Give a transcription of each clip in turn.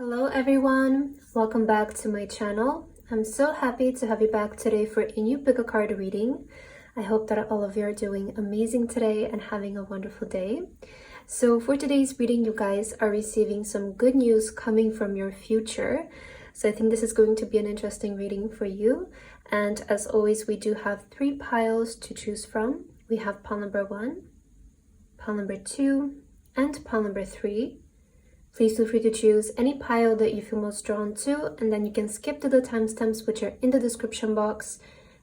Hello everyone, welcome back to my channel. I'm so happy to have you back today for a new pick a card reading. I hope that all of you are doing amazing today and having a wonderful day. So for today's reading, you guys are receiving some good news coming from your future. So I think this is going to be an interesting reading for you. And as always, we do have 3 piles to choose from. We have pile number 1, pile number 2, and pile number 3. Please feel free to choose any pile that you feel most drawn to, and then you can skip to the timestamps which are in the description box,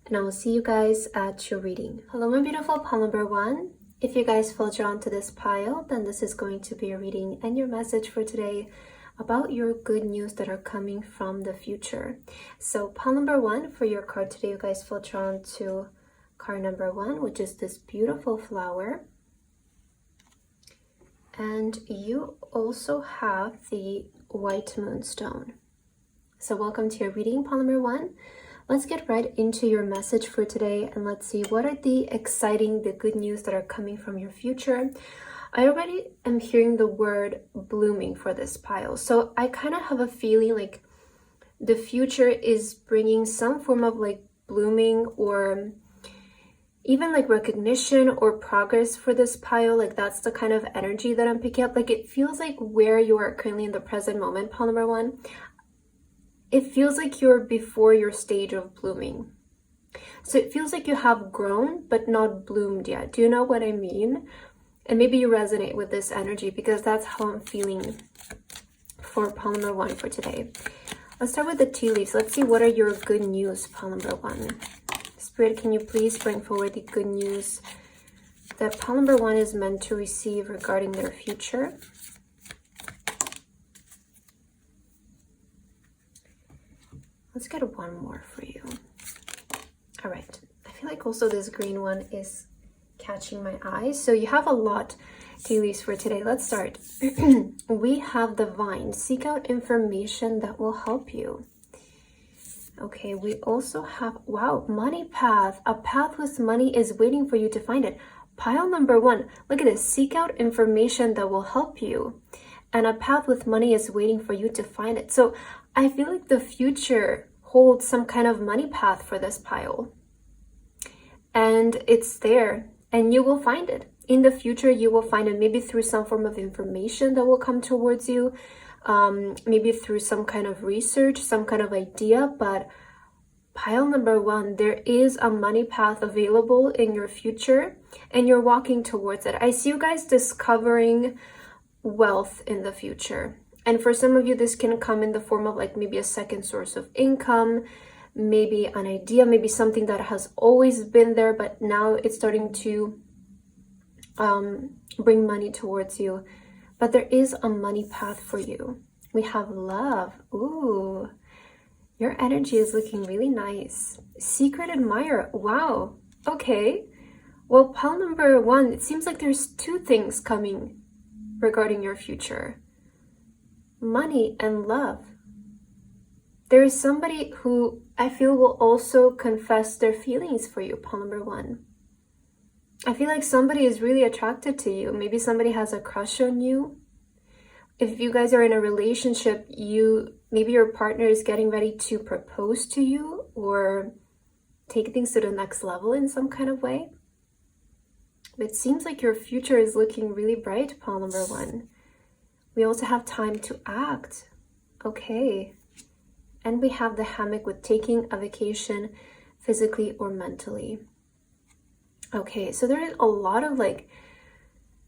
and I will see you guys at your reading. Hello my beautiful pile number 1. If you guys feel drawn to this pile, then this is going to be your reading and your message for today about your good news that are coming from the future. So pile number 1 for your card today, you guys feel drawn to card number 1, which is this beautiful flower. And you also have the white moonstone. So welcome to your reading, pile number 1. Let's get right into your message for today and let's see what are the good news that are coming from your future. I already am hearing the word blooming for this pile. So I kind of have a feeling like the future is bringing some form of like blooming or even like recognition or progress for this pile. Like that's the kind of energy that I'm picking up. Like it feels like where you are currently in the present moment, pile number 1, it feels like you're before your stage of blooming. So it feels like you have grown but not bloomed yet. Do you know what I mean? And maybe you resonate with this energy because that's how I'm feeling for pile number 1 for today. Let's start with the tea leaves. Let's see what are your good news, pile number 1. Spirit, can you please bring forward the good news that pile number 1 is meant to receive regarding their future? Let's get one more for you. All right. I feel like also this green one is catching my eye. So you have a lot tea leaves for today. Let's start. We have the vine. Seek out information that will help you. Okay, we also have, wow, money path. A path with money is waiting for you to find it. Pile number 1, look at this. Seek out information that will help you. And a path with money is waiting for you to find it. So I feel like the future holds some kind of money path for this pile. And it's there and you will find it. In the future, you will find it maybe through some form of information that will come towards you. Maybe through some kind of research, some kind of idea, but pile number 1, there is a money path available in your future and you're walking towards it. I see you guys discovering wealth in the future. And for some of you, this can come in the form of like maybe a second source of income, maybe an idea, maybe something that has always been there, but now it's starting to bring money towards you. But there is a money path for you. We have love. Ooh, your energy is looking really nice. Secret admirer. Wow. Okay. Well, pile number 1, it seems like there's 2 things coming regarding your future. Money and love. There is somebody who I feel will also confess their feelings for you, pile number 1. I feel like somebody is really attracted to you. Maybe somebody has a crush on you. If you guys are in a relationship, maybe your partner is getting ready to propose to you or take things to the next level in some kind of way. It seems like your future is looking really bright, pile number 1. We also have time to act. Okay. And we have the hammock with taking a vacation physically or mentally. Okay, so there is a lot of like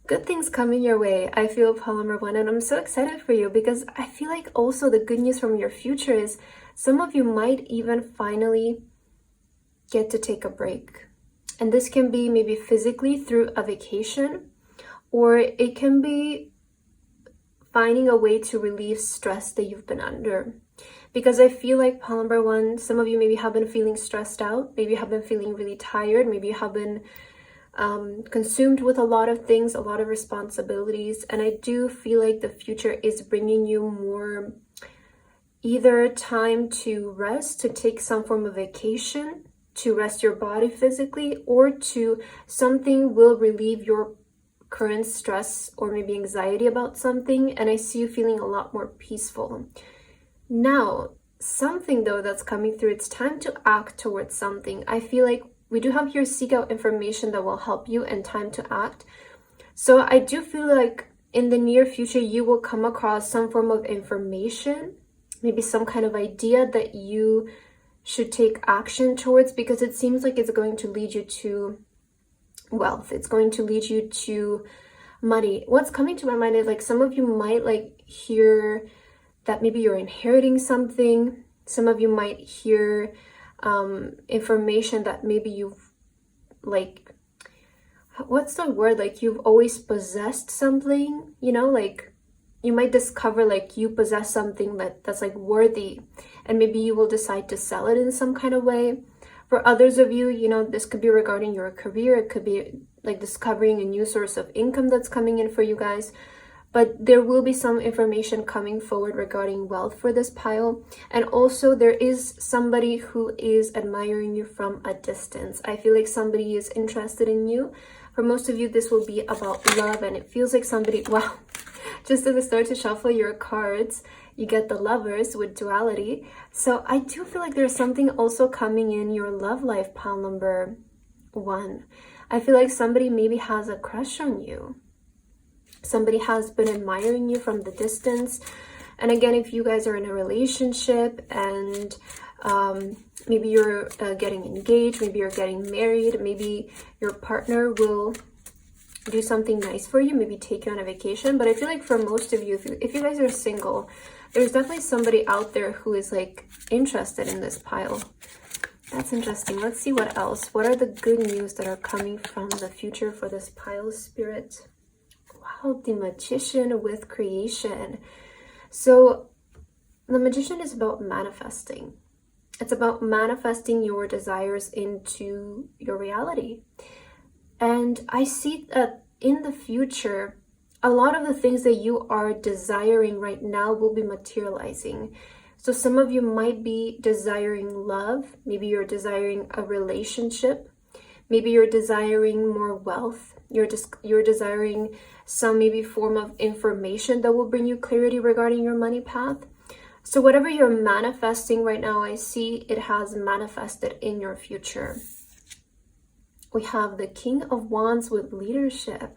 good things coming your way. I feel pile number 1, and I'm so excited for you because I feel like also the good news from your future is some of you might even finally get to take a break. And this can be maybe physically through a vacation, or it can be finding a way to relieve stress that you've been under. Because I feel like pile number 1, some of you maybe have been feeling stressed out, maybe you have been feeling really tired, maybe you have been consumed with a lot of things, a lot of responsibilities. And I do feel like the future is bringing you more either time to rest, to take some form of vacation, to rest your body physically, or to something will relieve your current stress or maybe anxiety about something, and I see you feeling a lot more peaceful. Now, something though that's coming through, it's time to act towards something. I feel like we do have here seek out information that will help you and time to act. So I do feel like in the near future, you will come across some form of information, maybe some kind of idea that you should take action towards, because it seems like it's going to lead you to wealth. It's going to lead you to money. What's coming to my mind is like some of you might like hear that maybe you're inheriting something. Some of you might hear information that maybe you've like, what's the word? Like you've always possessed something, you know, like you might discover like you possess something that's like worthy, and maybe you will decide to sell it in some kind of way. For others of you, you know, this could be regarding your career. It could be like discovering a new source of income that's coming in for you guys. But there will be some information coming forward regarding wealth for this pile. And also there is somebody who is admiring you from a distance. I feel like somebody is interested in you. For most of you, this will be about love, and it feels like somebody, wow, just as I start to shuffle your cards, you get the Lovers with duality. So I do feel like there's something also coming in your love life, pile number 1. I feel like somebody maybe has a crush on you. Somebody has been admiring you from the distance. And again, if you guys are in a relationship and maybe you're getting engaged, maybe you're getting married, maybe your partner will do something nice for you, maybe take you on a vacation. But I feel like for most of you, if you guys are single, there's definitely somebody out there who is like interested in this pile. That's interesting. Let's see what else. What are the good news that are coming from the future for this pile, Spirit? Wow, the Magician with creation. So the Magician is about manifesting. It's about manifesting your desires into your reality. And I see that in the future, a lot of the things that you are desiring right now will be materializing. So some of you might be desiring love. Maybe you're desiring a relationship. Maybe you're desiring more wealth. You're desiring some maybe form of information that will bring you clarity regarding your money path. So whatever you're manifesting right now, I see it has manifested in your future. We have the King of Wands with leadership.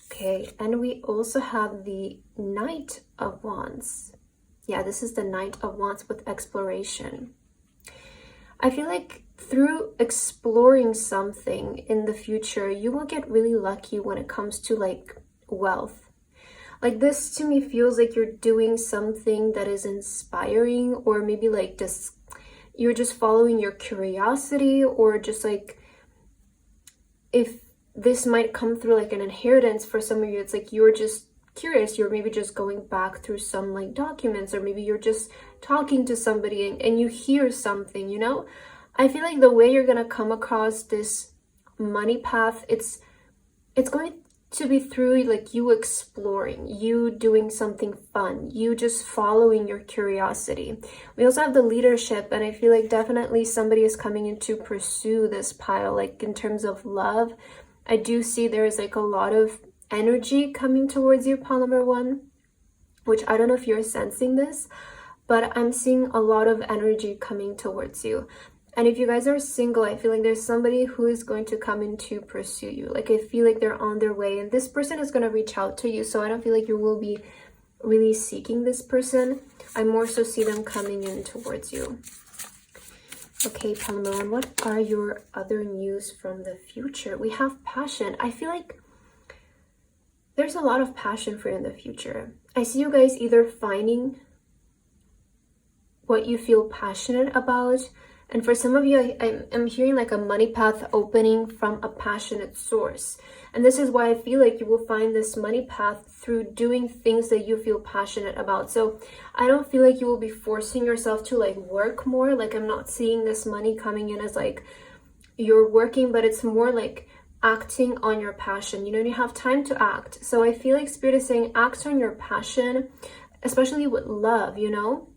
Okay, and we also have the Knight of Wands. Yeah, this is the Knight of Wands with exploration. I feel like through exploring something in the future, you will get really lucky when it comes to like wealth. Like this to me feels like you're doing something that is inspiring, or maybe like just you're just following your curiosity, or just like if this might come through like an inheritance for some of you, it's like you're just curious, you're maybe just going back through some like documents, or maybe you're just talking to somebody and you hear something, you know. I feel like the way you're gonna come across this money path, it's going to be through like you exploring, you doing something fun, you just following your curiosity. We also have the leadership, and I feel like definitely somebody is coming in to pursue this pile. Like in terms of love, I do see there's like a lot of energy coming towards you, pile number 1, which I don't know if you're sensing this, but I'm seeing a lot of energy coming towards you. And if you guys are single, I feel like there's somebody who is going to come in to pursue you. Like I feel like they're on their way, and this person is going to reach out to you. So I don't feel like you will be really seeking this person. I more so see them coming in towards you. Okay, Pamela, what are your other news from the future? We have passion. I feel like there's a lot of passion for you in the future. I see you guys either finding what you feel passionate about. And for some of you, I'm hearing like a money path opening from a passionate source. And this is why I feel like you will find this money path through doing things that you feel passionate about. So I don't feel like you will be forcing yourself to like work more. Like I'm not seeing this money coming in as like you're working, but it's more like acting on your passion. You know, you have time to act. So I feel like Spirit is saying act on your passion, especially with love, you know?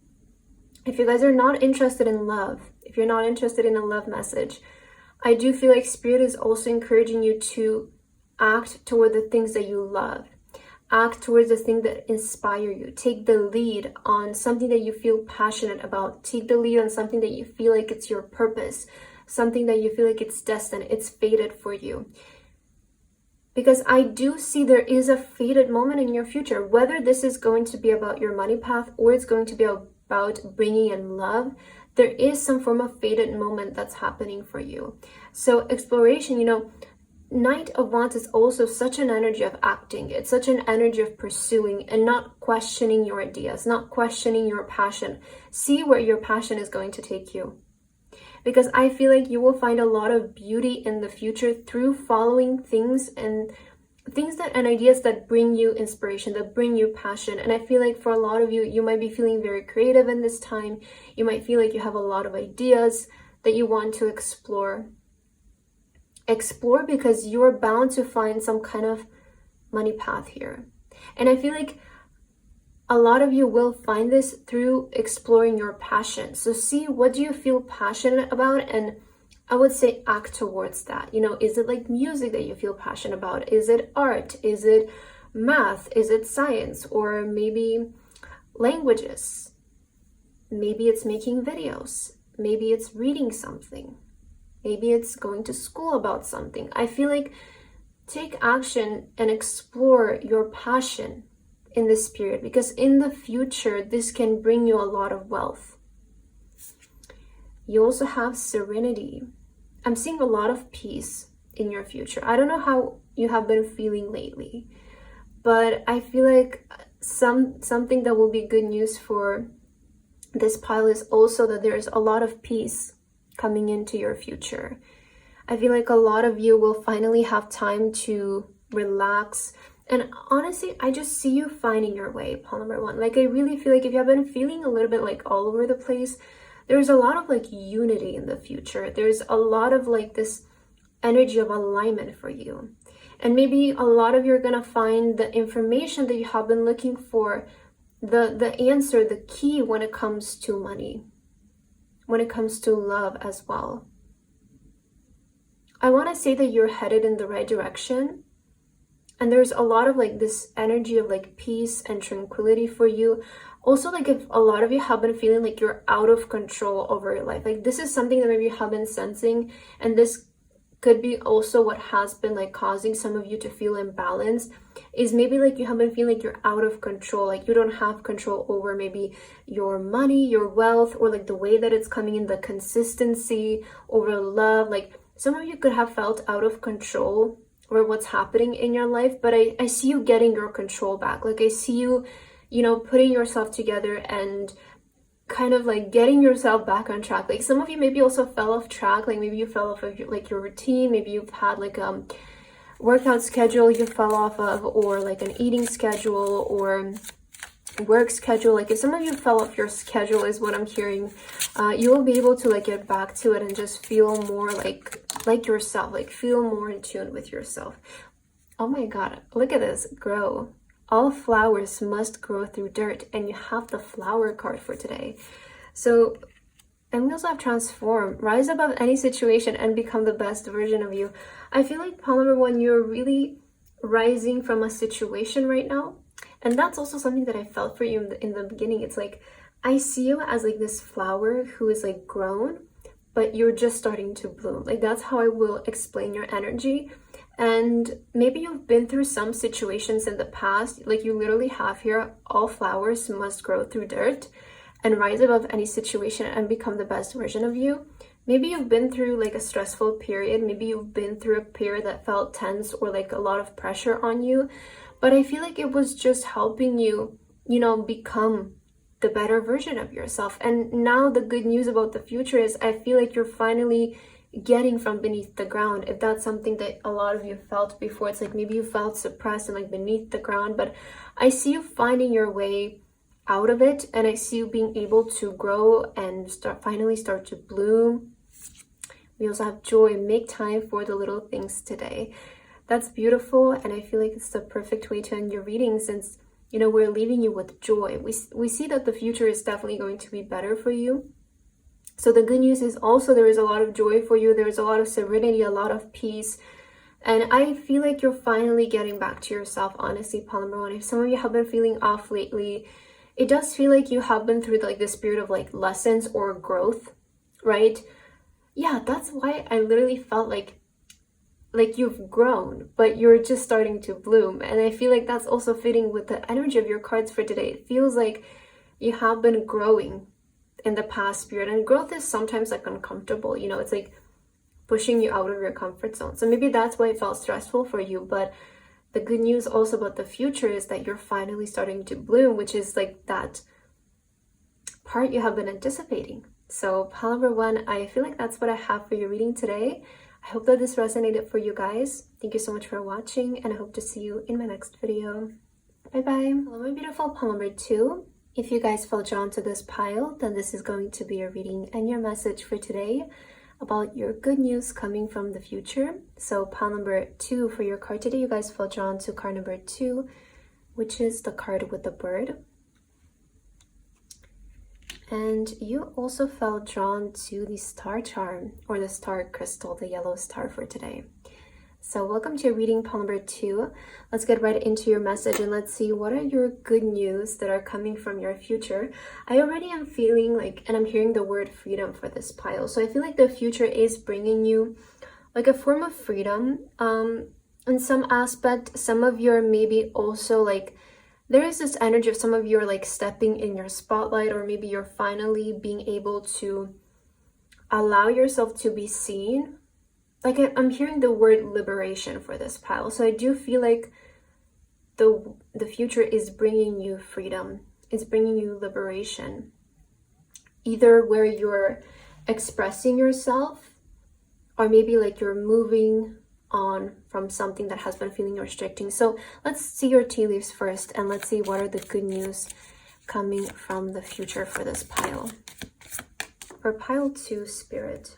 If you guys are not interested in love, if you're not interested in a love message, I do feel like Spirit is also encouraging you to act toward the things that you love. Act towards the things that inspire you. Take the lead on something that you feel passionate about. Take the lead on something that you feel like it's your purpose. Something that you feel like it's destined, it's fated for you. Because I do see there is a fated moment in your future, whether this is going to be about your money path or it's going to be about bringing in love. There is some form of fated moment that's happening for you. So exploration, you know, Knight of Wands is also such an energy of acting. It's such an energy of pursuing and not questioning your ideas, not questioning your passion. See where your passion is going to take you. Because I feel like you will find a lot of beauty in the future through following things and ideas that bring you inspiration, that bring you passion. And I feel like for a lot of you, you might be feeling very creative in this time. You might feel like you have a lot of ideas that you want to explore. Explore because you're bound to find some kind of money path here. And I feel like a lot of you will find this through exploring your passion. So see, what do you feel passionate about? And I would say act towards that. You know, is it like music that you feel passionate about? Is it art? Is it math? Is it science? Or maybe languages? Maybe it's making videos. Maybe it's reading something. Maybe it's going to school about something. I feel like take action and explore your passion in this period, because in the future this can bring you a lot of wealth. You also have serenity. I'm seeing a lot of peace in your future. I don't know how you have been feeling lately, but I feel like something that will be good news for this pile is also that there's a lot of peace coming into your future. I feel like a lot of you will finally have time to relax. And honestly, I just see you finding your way, pile number one. Like, I really feel like if you have been feeling a little bit like all over the place, there's a lot of like unity in the future. There's a lot of like this energy of alignment for you. And maybe a lot of you are going to find the information that you have been looking for, the answer, the key when it comes to money, when it comes to love as well. I want to say that you're headed in the right direction. And there's a lot of like this energy of like peace and tranquility for you. Also, like if a lot of you have been feeling like you're out of control over your life, like this is something that maybe you have been sensing, and this could be also what has been like causing some of you to feel imbalanced, is maybe like you have been feeling like you're out of control, like you don't have control over maybe your money, your wealth, or like the way that it's coming in, the consistency over love. Like some of you could have felt out of control or what's happening in your life, but I see you getting your control back. Like I see you, you know, putting yourself together and kind of like getting yourself back on track. Like some of you maybe also fell off track, like maybe you fell off of your routine, maybe you've had like workout schedule you fell off of, or like an eating schedule or work schedule. Like if some of you fell off your schedule is what I'm hearing, you will be able to like get back to it and just feel more like yourself, like feel more in tune with yourself. Oh my god, look at this. Grow. All flowers must grow through dirt, and you have the flower card for today. So, and we also have transform. Rise above any situation and become the best version of you. I feel like pile number one, you're really rising from a situation right now. And that's also something that I felt for you in the beginning. It's like, I see you as like this flower who is like grown, but you're just starting to bloom. Like that's how I will explain your energy. And maybe you've been through some situations in the past, like you literally have here, all flowers must grow through dirt and rise above any situation and become the best version of you. Maybe you've been through like a stressful period. Maybe you've been through a period that felt tense or like a lot of pressure on you. But I feel like it was just helping you, you know, become the better version of yourself. And now the good news about the future is I feel like you're finally getting from beneath the ground. If that's something that a lot of you felt before, it's like maybe you felt suppressed and like beneath the ground, but I see you finding your way out of it, and I see you being able to grow and finally start to bloom. We also have joy. Make time for the little things today. That's beautiful, and I feel like it's the perfect way to end your reading, since you know we're leaving you with joy. We see that the future is definitely going to be better for you. So the good news is also there is a lot of joy for you. There is a lot of serenity, a lot of peace. And I feel like you're finally getting back to yourself, honestly, pile number one. If some of you have been feeling off lately, it does feel like you have been through like this period of like lessons or growth, right? Yeah, that's why I literally felt like you've grown, but you're just starting to bloom. And I feel like that's also fitting with the energy of your cards for today. It feels like you have been growing in the past period, and growth is sometimes like uncomfortable, you know, it's like pushing you out of your comfort zone. So maybe that's why it felt stressful for you. But the good news also about the future is that you're finally starting to bloom, which is like that part you have been anticipating. So pile number one, I feel like that's what I have for your reading today. I hope that this resonated for you guys. Thank you so much for watching, and I hope to see you in my next video. Bye bye. Hello, my beautiful pile number two. If you guys felt drawn to this pile, then this is going to be your reading and your message for today about your good news coming from the future. So pile number two for your card today, you guys felt drawn to card number two, which is the card with the bird. And you also felt drawn to the star charm or the star crystal, the yellow star for today. So welcome to your reading, pile number two. Let's get right into your message and let's see what are your good news that are coming from your future. I already am feeling like, and I'm hearing the word freedom for this pile. So I feel like the future is bringing you like a form of freedom in some aspect. Some of you are maybe also like, there is this energy of some of you are like stepping in your spotlight, or maybe you're finally being able to allow yourself to be seen. Like I'm hearing the word liberation for this pile. So I do feel like the future is bringing you freedom. It's bringing you liberation. Either where you're expressing yourself, or maybe like you're moving on from something that has been feeling restricting. So let's see your tea leaves first, and let's see what are the good news coming from the future for this pile. For pile two, Spirit.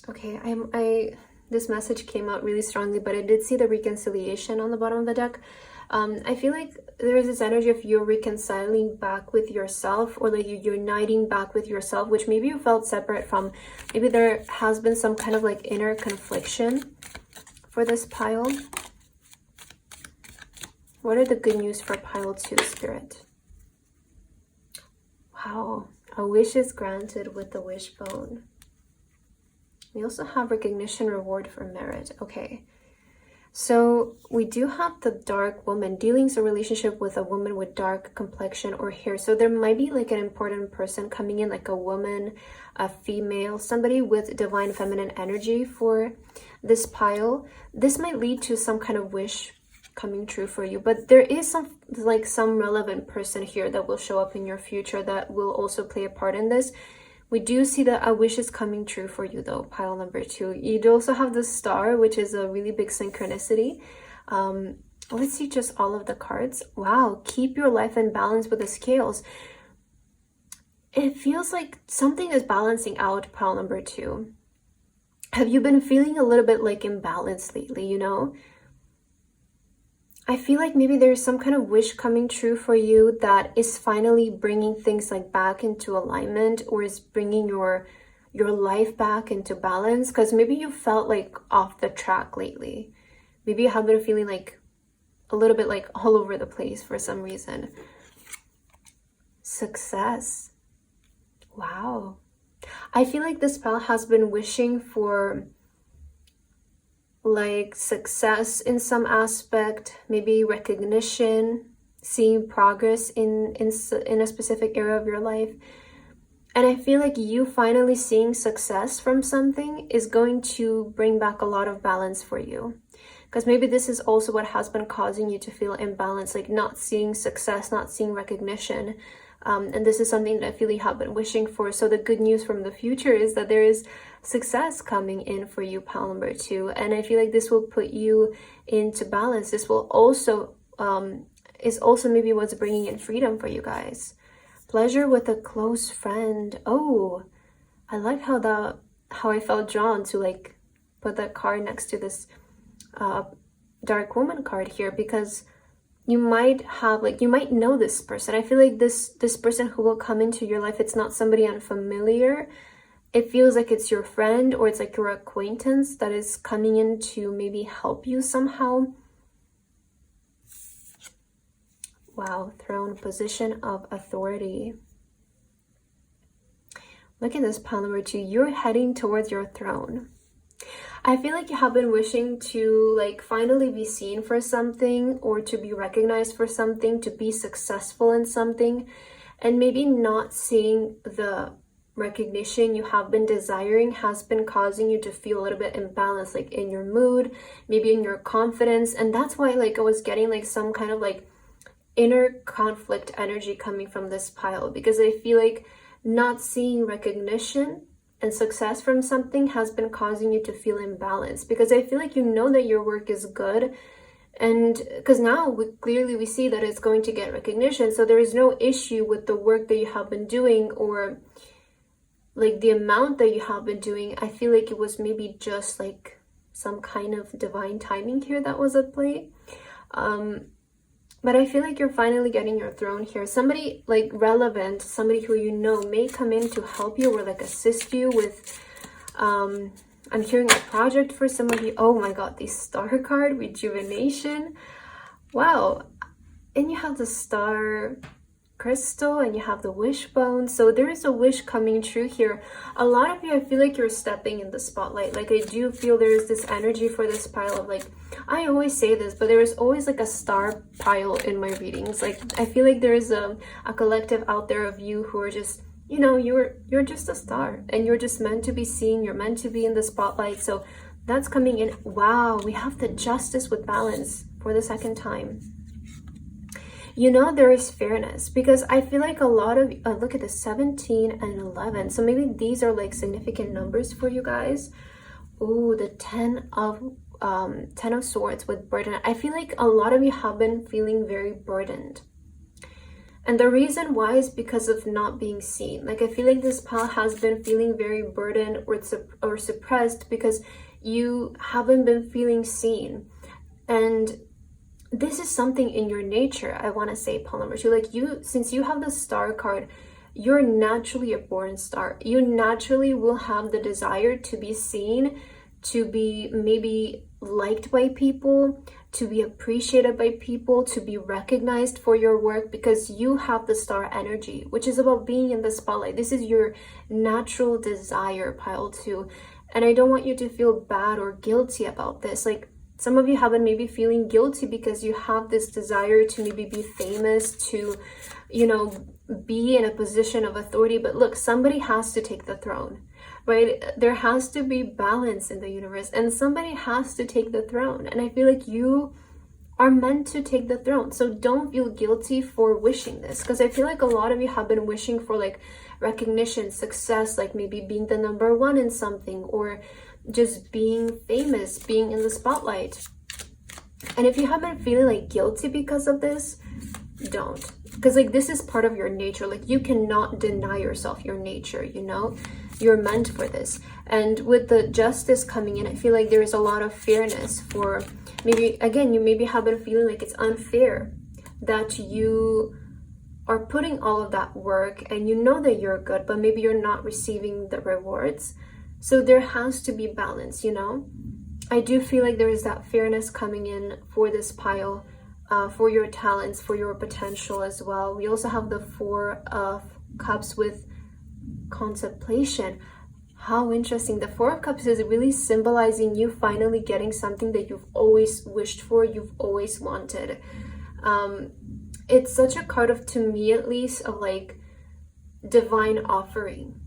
Okay, this message came out really strongly, but I did see the reconciliation on the bottom of the deck. I feel like there is this energy of you reconciling back with yourself, or like you uniting back with yourself, which maybe you felt separate from. Maybe there has been some kind of like inner confliction for this pile. What are the good news for pile two, Spirit? Wow, a wish is granted with the wishbone. We also have recognition, reward for merit. Okay. So we do have the dark woman, dealings a relationship with a woman with dark complexion or hair. So there might be like an important person coming in, like a woman, a female, somebody with divine feminine energy for this pile. This might lead to some kind of wish coming true for you, but there is some relevant person here that will show up in your future that will also play a part in this. We do see that a wish is coming true for you though, pile number two. You do also have the star, which is a really big synchronicity. Let's see just all of the cards. Wow, keep your life in balance with the scales. It feels like something is balancing out, pile number two. Have you been feeling a little bit like imbalanced lately, you know? I feel like maybe there's some kind of wish coming true for you that is finally bringing things like back into alignment, or is bringing your life back into balance, because maybe you felt like off the track lately. Maybe you have been feeling like a little bit like all over the place for some reason. Success. Wow. I feel like this pal has been wishing for like success in some aspect, maybe recognition, seeing progress in a specific area of your life. And I feel like you finally seeing success from something is going to bring back a lot of balance for you. Because maybe this is also what has been causing you to feel imbalanced, like not seeing success, not seeing recognition. And this is something that I feel you have been wishing for. So the good news from the future is that there is success coming in for you, pile number two. And I feel like this will put you into balance. This will also, is also maybe what's bringing in freedom for you guys. Pleasure with a close friend. Oh, I like how I felt drawn to like put that card next to this dark woman card here, because you might have you might know this person. I feel like this person who will come into your life, it's not somebody unfamiliar. it feels like it's your friend or it's like your acquaintance that is coming in to maybe help you somehow. Wow, throne, position of authority. Look at this pile number 2. You're heading towards your throne. I feel like you have been wishing to like finally be seen for something, or to be recognized for something, to be successful in something, and maybe not seeing the recognition you have been desiring has been causing you to feel a little bit imbalanced, like in your mood, maybe in your confidence. And that's why like I was getting like some kind of like inner conflict energy coming from this pile, because I feel like not seeing recognition and success from something has been causing you to feel imbalanced, because I feel like you know that your work is good, and because now we see that it's going to get recognition, so there is no issue with the work that you have been doing, or like the amount that you have been doing. I feel like it was maybe just like some kind of divine timing here that was at play. But I feel like you're finally getting your throne here. Somebody like relevant, somebody who you know may come in to help you or like assist you with, I'm hearing a project for some of you. Oh my god, the star card, rejuvenation. Wow. And you have the star crystal and you have the wishbone. So there is a wish coming true here. A lot of you, I feel like you're stepping in the spotlight. Like I do feel there is this energy for this pile of like, I always say this, but there is always like a star pile in my readings. Like I feel like there is a collective out there of you who are just, you know, you're just a star and you're just meant to be seen. You're meant to be in the spotlight. So that's coming in. Wow, we have the justice with balance for the second time. You know, there is fairness, because I feel like a lot of look at the 17 and 11, so maybe these are like significant numbers for you guys. Ooh, the 10 of Swords with burden. I feel like a lot of you have been feeling very burdened, and the reason why is because of not being seen. Like I feel like this pile has been feeling very burdened or suppressed because you haven't been feeling seen. And this is something in your nature, I want to say, pile number 2. Like you, since you have the star card, you're naturally a born star. You naturally will have the desire to be seen, to be maybe liked by people, to be appreciated by people, to be recognized for your work, because you have the star energy, which is about being in the spotlight. This is your natural desire, pile 2. And I don't want you to feel bad or guilty about this. Like some of you have been maybe feeling guilty because you have this desire to maybe be famous, to, you know, be in a position of authority. But look, somebody has to take the throne, right? There has to be balance in the universe, and somebody has to take the throne. And I feel like you are meant to take the throne. So don't feel guilty for wishing this, because I feel like a lot of you have been wishing for like recognition, success, like maybe being the number 1 in something, or just being famous, being in the spotlight. And if you have been feeling like guilty because of this, don't, because like this is part of your nature. Like you cannot deny yourself your nature, you know, you're meant for this. And with the justice coming in, I feel like there is a lot of fairness for maybe, again, you maybe have been feeling like it's unfair that you are putting all of that work and you know that you're good, but maybe you're not receiving the rewards. So there has to be balance, you know. I do feel like there is that fairness coming in for this pile, for your talents, for your potential as well. We also have the 4 of Cups with contemplation. How interesting. The 4 of Cups is really symbolizing you finally getting something that you've always wished for, you've always wanted. It's such a card of, to me at least, of like divine offering.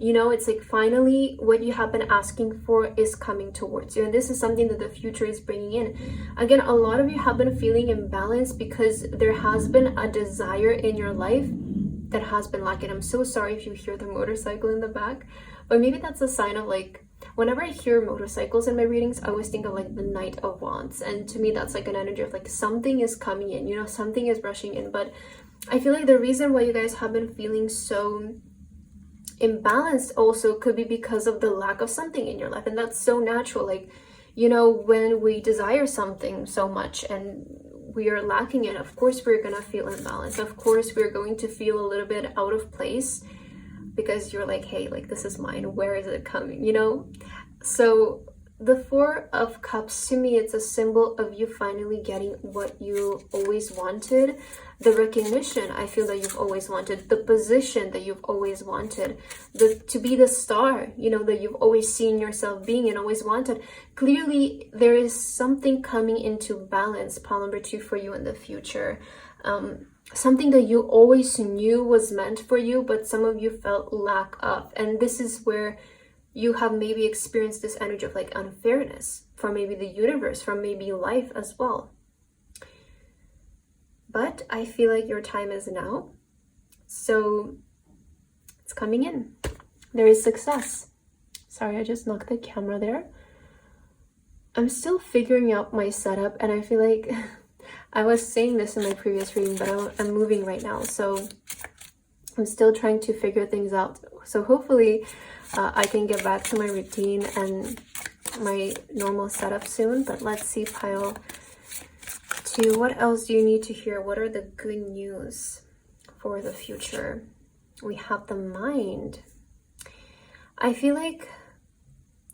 You know, it's like finally what you have been asking for is coming towards you. And this is something that the future is bringing in. Again, a lot of you have been feeling imbalanced because there has been a desire in your life that has been lacking. I'm so sorry if you hear the motorcycle in the back, but maybe that's a sign of like, whenever I hear motorcycles in my readings, I always think of like the Knight of Wands. And to me, that's like an energy of like something is coming in, you know, something is rushing in. But I feel like the reason why you guys have been feeling so imbalanced also could be because of the lack of something in your life. And that's so natural. Like, you know, when we desire something so much and we are lacking it, of course we're gonna feel imbalanced. Of course we're going to feel a little bit out of place. because you're like, hey, like this is mine, where is it coming, you know? So the Four of Cups, to me, it's a symbol of you finally getting what you always wanted, the recognition I feel that you've always wanted, the position that you've always wanted, to be the star, you know, that you've always seen yourself being and always wanted. Clearly, there is something coming into balance, pile number 2, for you in the future. Something that you always knew was meant for you, but some of you felt lack of. And this is where you have maybe experienced this energy of like unfairness from maybe the universe, from maybe life as well. But I feel like your time is now. So it's coming in. There is success. Sorry, I just knocked the camera there. I'm still figuring out my setup, and I feel like I was saying this in my previous reading, but I'm moving right now. So I'm still trying to figure things out. So hopefully I can get back to my routine and my normal setup soon. But let's see, pile 2. What else do you need to hear? What are the good news for the future? We have the mind. I feel like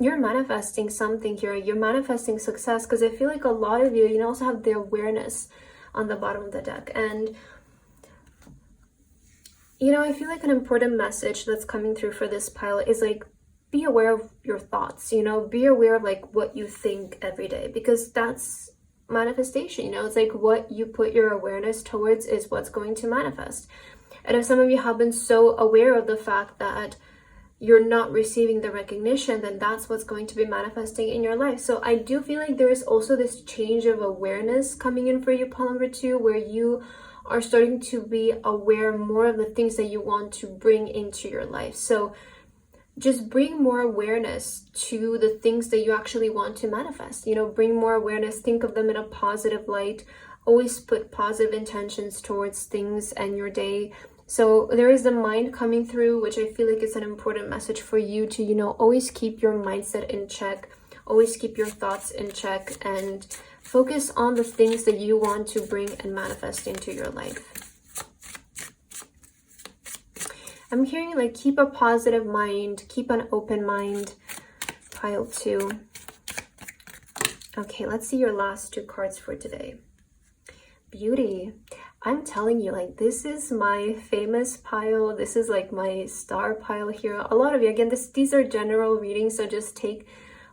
you're manifesting something here. You're manifesting success, because I feel like a lot of you, you also have the awareness on the bottom of the deck. And you know, I feel like an important message that's coming through for this pile is like, be aware of your thoughts, you know, be aware of like what you think every day, because that's manifestation, you know, it's like what you put your awareness towards is what's going to manifest. And if some of you have been so aware of the fact that you're not receiving the recognition, then that's what's going to be manifesting in your life. So I do feel like there is also this change of awareness coming in for you, pile number 2, where you are starting to be aware more of the things that you want to bring into your life. So just bring more awareness to the things that you actually want to manifest. You know, bring more awareness, think of them in a positive light, always put positive intentions towards things and your day. So there is the mind coming through, which I feel like is an important message for you to, you know, always keep your mindset in check, always keep your thoughts in check, and focus on the things that you want to bring and manifest into your life. I'm hearing like keep a positive mind, keep an open mind, pile 2. Okay, let's see your last 2 cards for today. Beauty. I'm telling you, like, this is my famous pile. This is like my star pile here. A lot of you, again, these are general readings, so just take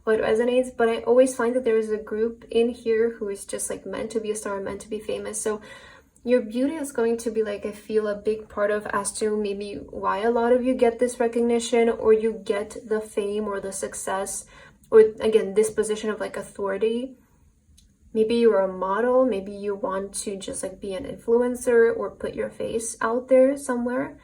what resonates. But I always find that there is a group in here who is just like meant to be a star, meant to be famous. So your beauty is going to be like, I feel, a big part of as to maybe why a lot of you get this recognition, or you get the fame or the success, or again, this position of like authority. Maybe you're a model, maybe you want to just like be an influencer or put your face out there somewhere.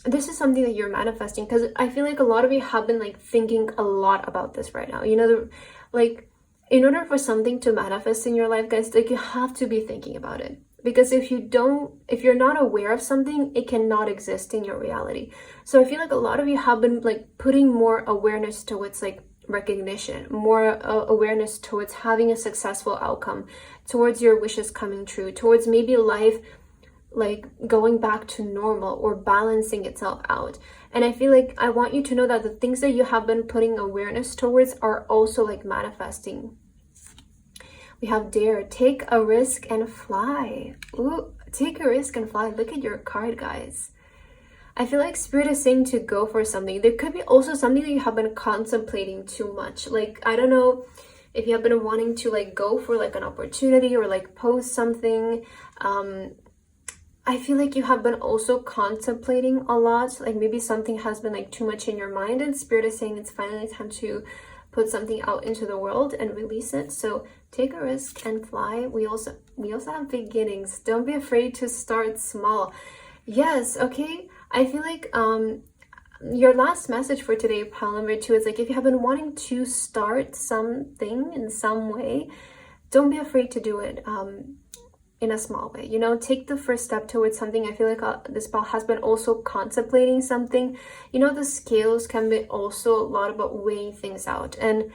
This is something that you're manifesting, because I feel like a lot of you have been like thinking a lot about this right now. You know, like in order for something to manifest in your life, guys, like you have to be thinking about it. Because if you're not aware of something, it cannot exist in your reality. So I feel like a lot of you have been like putting more awareness towards like recognition, more awareness towards having a successful outcome, towards your wishes coming true, towards maybe life like going back to normal or balancing itself out. And I feel like I want you to know that the things that you have been putting awareness towards are also like manifesting. We have dare, take a risk and fly. Ooh, take a risk and fly. Look at your card, guys. I feel like Spirit is saying to go for something. There could be also something that you have been contemplating too much. Like, I don't know if you have been wanting to like go for like an opportunity or like post something. I feel like you have been also contemplating a lot. Like maybe something has been like too much in your mind, and Spirit is saying it's finally time to put something out into the world and release it. So take a risk and fly. We also have beginnings. Don't be afraid to start small. Yes, okay. I feel like your last message for today, pile number 2, is like if you have been wanting to start something in some way, don't be afraid to do it in a small way. You know, take the first step towards something. I feel like this pile has been also contemplating something. You know, the scales can be also a lot about weighing things out. And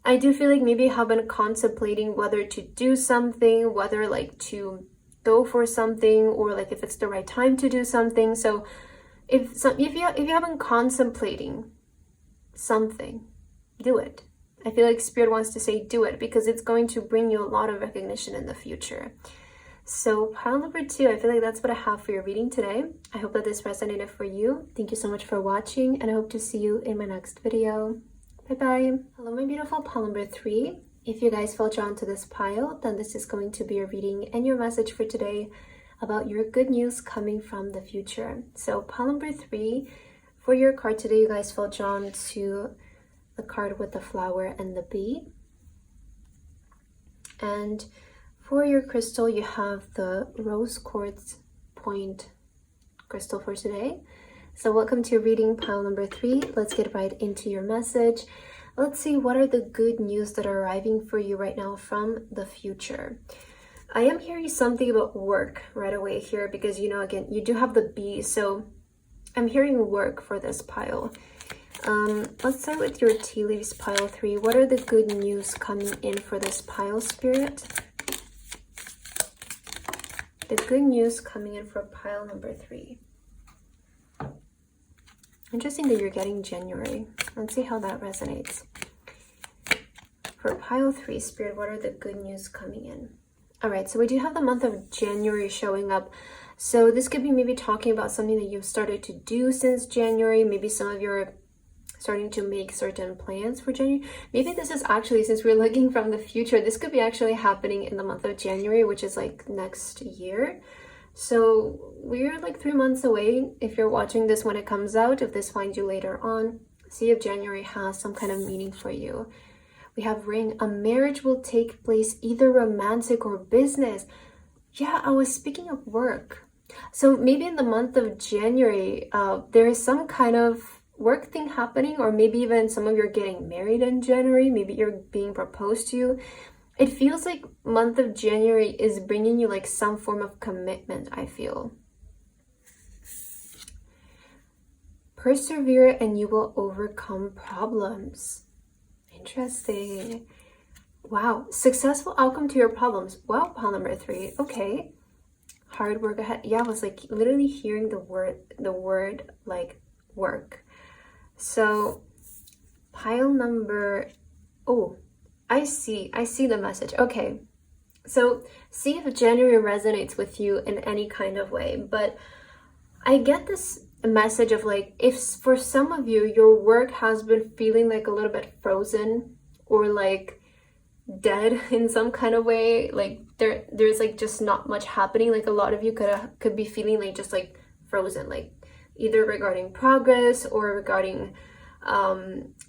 I do feel like maybe you have been contemplating whether to do something, whether like to go for something, or like if it's the right time to do something. So if you haven't contemplating something, do it. I feel like Spirit wants to say do it, because it's going to bring you a lot of recognition in the future. So pile number 2, I feel like that's what I have for your reading today. I hope that this resonated for you. Thank you so much for watching, and I hope to see you in my next video. Bye bye. Hello my beautiful pile number 3. If you guys felt drawn to this pile, then this is going to be your reading and your message for today about your good news coming from the future. So pile number 3, for your card today, you guys felt drawn to the card with the flower and the bee. And for your crystal, you have the rose quartz point crystal for today. So welcome to your reading, pile number 3. Let's get right into your message. Let's see, what are the good news that are arriving for you right now from the future? I am hearing something about work right away here, because, you know, again, you do have the bee. So I'm hearing work for this pile. Let's start with your tea leaves, pile 3. What are the good news coming in for this pile, Spirit? The good news coming in for pile number 3. Interesting that you're getting January. Let's see how that resonates. For pile 3, Spirit, what are the good news coming in? All right, so we do have the month of January showing up. So this could be maybe talking about something that you've started to do since January. Maybe some of you are starting to make certain plans for January. Maybe this is actually, since we're looking from the future, this could be actually happening in the month of January, which is like next year. So we're like 3 months away if you're watching this when it comes out. If this finds you later on, see if January has some kind of meaning for you. We have ring. A marriage will take place, either romantic or business. Yeah, I was speaking of work. So maybe in the month of January, there is some kind of work thing happening, or maybe even some of you are getting married in January. Maybe you're being proposed to. It feels like month of January is bringing you like some form of commitment, I feel. Persevere and you will overcome problems. Interesting. Wow. Successful outcome to your problems. Wow, pile number 3. Okay. Hard work ahead. Yeah, I was like literally hearing the word like work. So pile number, oh, I see the message. Okay, so see if January resonates with you in any kind of way. But I get this message of like, if for some of you, your work has been feeling like a little bit frozen or like dead in some kind of way, like there's like just not much happening. Like a lot of you could be feeling like just like frozen, like either regarding progress or regarding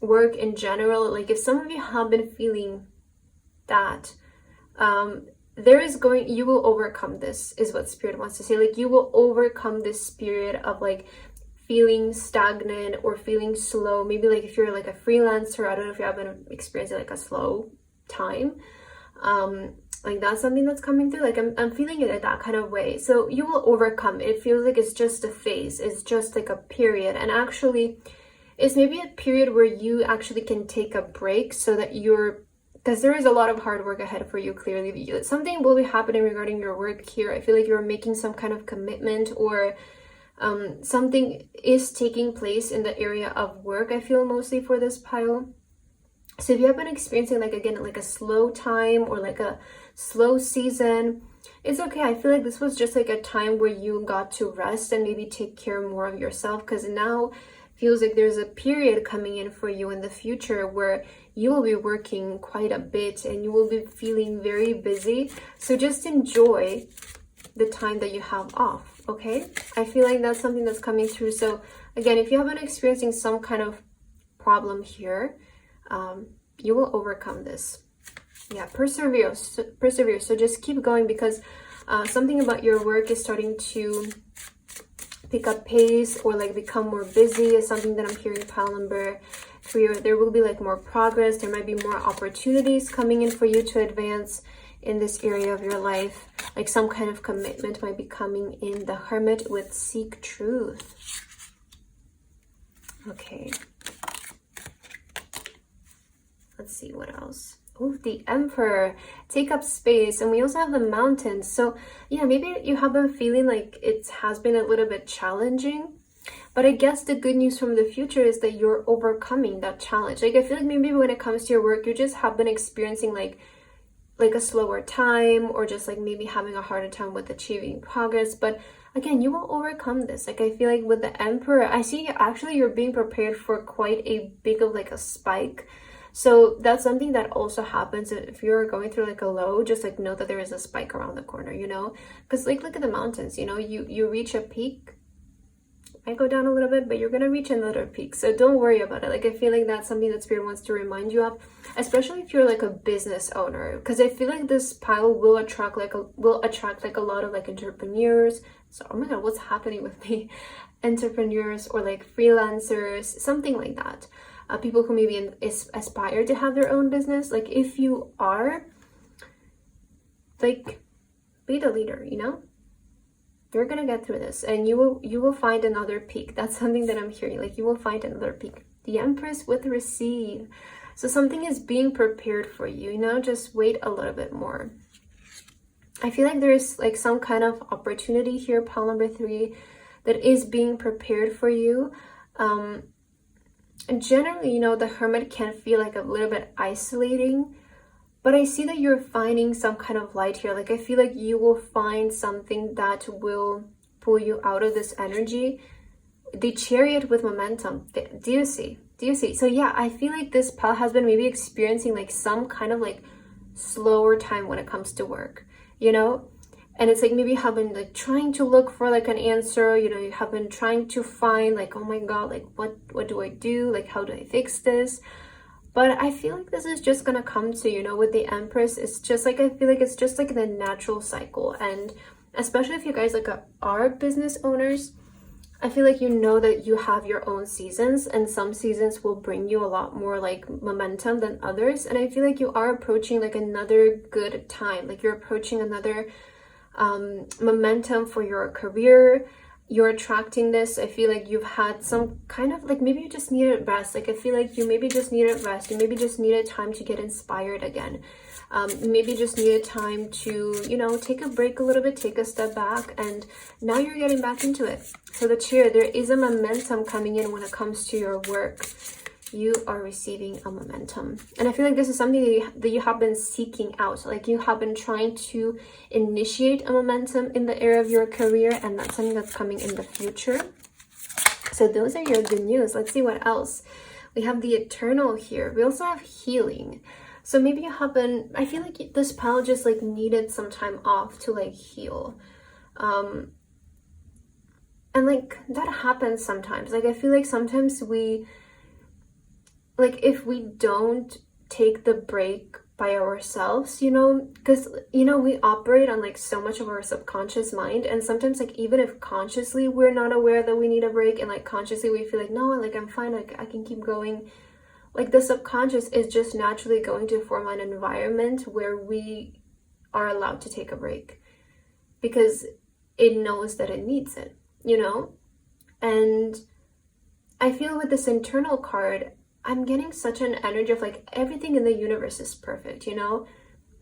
work in general. Like if some of you have been feeling that, you will overcome this, is what Spirit wants to say. Like you will overcome this period of like feeling stagnant or feeling slow. Maybe like if you're like a freelancer, I don't know if you have been experiencing like a slow time. Like that's something that's coming through. Like I'm feeling it in that kind of way. So you will overcome. It feels like it's just a phase. It's just like a period. And actually, it's maybe a period where you actually can take a break so that because there is a lot of hard work ahead for you, clearly. Something will be happening regarding your work here. I feel like you're making some kind of commitment, or something is taking place in the area of work, I feel, mostly for this pile. So if you have been experiencing like, again, like a slow time or like a slow season, it's okay. I feel like this was just like a time where you got to rest and maybe take care more of yourself, because now feels like there's a period coming in for you in the future where you will be working quite a bit and you will be feeling very busy. So just enjoy the time that you have off, okay? I feel like that's something that's coming through. So again, if you have been experiencing some kind of problem here, you will overcome this. Yeah, persevere. So just keep going, because something about your work is starting to pick up pace or like become more busy is something that I'm hearing, pile number 3. There will be like more progress. There might be more opportunities coming in for you to advance in this area of your life. Like some kind of commitment might be coming in. The Hermit with seek truth. Okay. Let's see what else. Oh, the Emperor, take up space. And we also have the Mountains. So yeah, maybe you have been feeling like it has been a little bit challenging But I guess the good news from the future is that you're overcoming that challenge. Like I feel like maybe when it comes to your work, you just have been experiencing like a slower time, or just like maybe having a harder time with achieving progress. But again, you will overcome this. Like I feel like with the Emperor, I see actually you're being prepared for quite a big of like a spike. So that's something that also happens if you're going through like a low. Just like know that there is a spike around the corner, you know, because like look at the mountains, you know, you reach a peak, I go down a little bit, but you're gonna reach another peak. So don't worry about it. Like I feel like that's something that Spirit wants to remind you of, especially if you're like a business owner, because I feel like this pile will attract like a lot of like entrepreneurs. So oh my god, what's happening with me? Entrepreneurs or like freelancers, something like that. People who maybe aspire to have their own business. Like if you are, like, be the leader, you know. You're gonna get through this, and you will find another peak. That's something that I'm hearing. Like you will find another peak. The Empress with receive. So something is being prepared for you, you know, just wait a little bit more. I feel like there's like some kind of opportunity here, pile number 3, that is being prepared for you. And generally, you know, the Hermit can feel like a little bit isolating, but I see that you're finding some kind of light here. Like I feel like you will find something that will pull you out of this energy. The Chariot with momentum. Do you see? Do you see? So yeah, I feel like this pal has been maybe experiencing like some kind of like slower time when it comes to work, you know? And it's like maybe you have been like trying to look for like an answer, you know, you have been trying to find like, oh my god, like what do I do? Like how do I fix this? But I feel like this is just gonna come to, you know, with the Empress. It's just like, I feel like it's just like the natural cycle. And especially if you guys like are business owners, I feel like you know that you have your own seasons, and some seasons will bring you a lot more like momentum than others. And I feel like you are approaching like another good time. Like you're approaching another momentum for your career. You're attracting this. I feel like you've had some kind of like, maybe you just needed rest. Like I feel like you maybe just needed rest. You maybe just needed time to get inspired again. Maybe just needed time to, you know, take a break a little bit, take a step back, and now you're getting back into it. So the Chariot, there is a momentum coming in when it comes to your work. You are receiving a momentum, and I feel like this is something that you have been seeking out. Like you have been trying to initiate a momentum in the area of your career, and that's something that's coming in the future. So those are your good news. Let's see what else. We have the Eternal here. We also have healing. So maybe you have been, I feel like this pal just like needed some time off to like heal. And like that happens sometimes. Like I feel like sometimes we, like if we don't take the break by ourselves, you know, because, you know, we operate on like so much of our subconscious mind, and sometimes like even if consciously we're not aware that we need a break, and like consciously we feel like, no, like I'm fine, like I can keep going, like the subconscious is just naturally going to form an environment where we are allowed to take a break because it knows that it needs it, you know. And I feel with this Internal card, I'm getting such an energy of like everything in the universe is perfect, you know,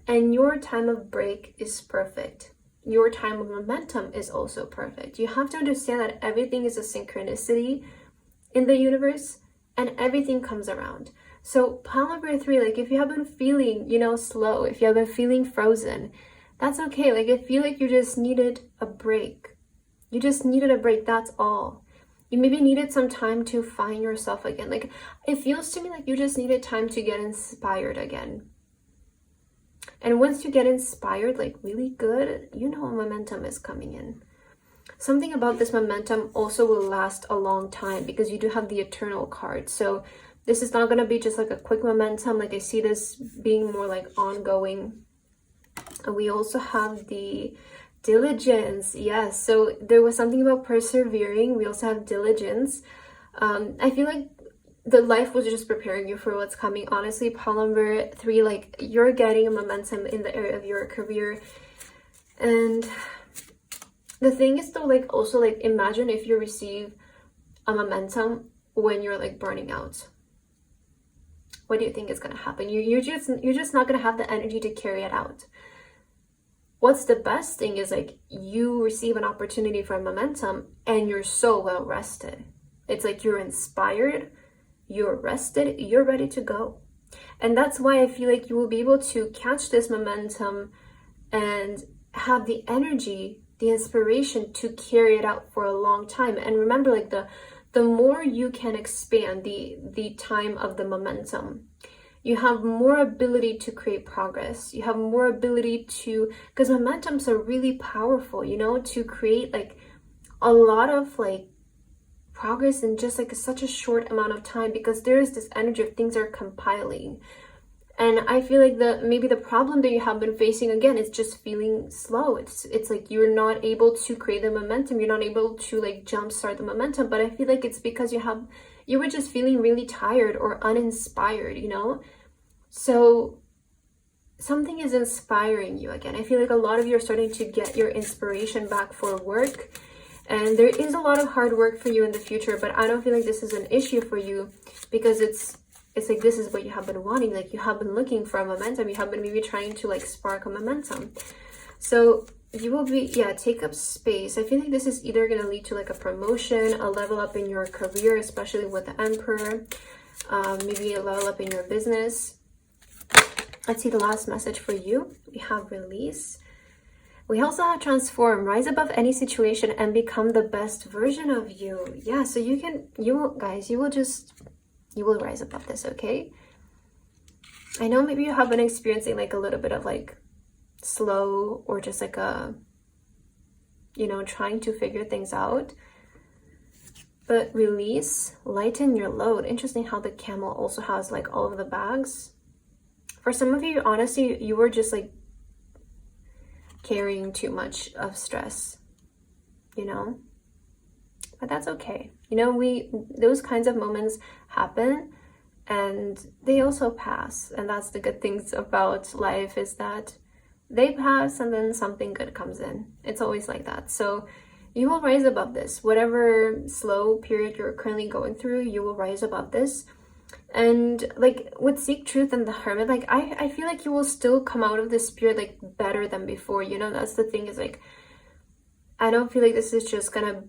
and your time of break is perfect. Your time of momentum is also perfect. You have to understand that everything is a synchronicity in the universe, and everything comes around. So pile number 3, like if you have been feeling, you know, slow, if you have been feeling frozen, that's okay. Like I feel like you just needed a break. You just needed a break, that's all. You maybe needed some time to find yourself again. Like it feels to me like you just needed time to get inspired again. And once you get inspired, like really good, you know, momentum is coming in. Something about this momentum also will last a long time because you do have the Eternal card. So this is not going to be just like a quick momentum. Like I see this being more like ongoing. And we also have the Diligence. Yes, so there was something about persevering. We also have diligence. I feel like the life was just preparing you for what's coming. Honestly, pile number 3, like you're getting a momentum in the area of your career. And the thing is though, like also like imagine if you receive a momentum when you're like burning out. What do you think is going to happen? You're just not going to have the energy to carry it out. what's the best thing is like you receive an opportunity for momentum and you're so well rested. It's like you're inspired, you're rested, you're ready to go. And that's why I feel like you will be able to catch this momentum and have the energy, the inspiration to carry it out for a long time. And remember, like the more you can expand the time of the momentum, you have more ability to create progress. You have more ability to, because momentums are really powerful, you know, to create like a lot of like progress in just like such a short amount of time, because there is this energy of things are compiling. And I feel like maybe the problem that you have been facing again is just feeling slow. It's like you're not able to create the momentum. You're not able to like jumpstart the momentum. But I feel like it's because you were just feeling really tired or uninspired, you know? So something is inspiring you again. I feel like a lot of you are starting to get your inspiration back for work. And there is a lot of hard work for you in the future, but I don't feel like this is an issue for you, because it's like this is what you have been wanting. Like you have been looking for a momentum. You have been maybe trying to like spark a momentum. So you will be, yeah, take up space. I feel like this is either going to lead to like a promotion, a level up in your career, especially with the Emperor, maybe a level up in your business. Let's see the last message for you. We have release. We also have transform, rise above any situation and become the best version of you. Yeah, so you will rise above this, okay? I know maybe you have been experiencing like a little bit of like slow or just like a, you know, trying to figure things out. But release, lighten your load. Interesting how the camel also has like all of the bags. For some of you, honestly, you were just like carrying too much of stress, you know? But that's okay. You know, those kinds of moments happen and they also pass. And that's the good things about life, is that they pass and then something good comes in. It's always like that. So you will rise above this. Whatever slow period you're currently going through, you will rise above this. And like with Seek Truth and the Hermit, like I feel like you will still come out of this period like better than before. You know, that's the thing, is like I don't feel like this is just gonna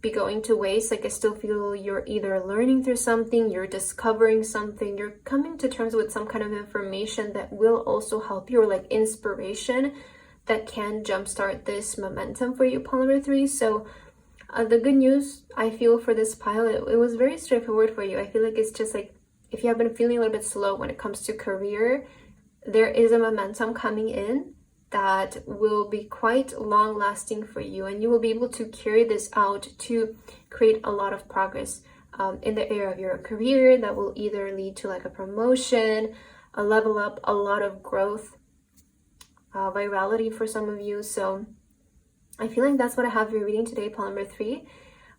be going to waste. Like I still feel you're either learning through something, you're discovering something, you're coming to terms with some kind of information that will also help you, or like inspiration that can jumpstart this momentum for you, pile number 3. So the good news I feel for this pile, it was very straightforward for you. I feel like it's just like, if you have been feeling a little bit slow when it comes to career, there is a momentum coming in that will be quite long lasting for you, and you will be able to carry this out to create a lot of progress in the area of your career that will either lead to like a promotion, a level up, a lot of growth, virality for some of you. So I feel like that's what I have for your reading today, pile number 3.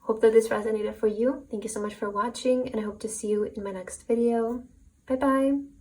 Hope that this resonated for you. Thank you so much for watching, and I hope to see you in my next video. Bye bye.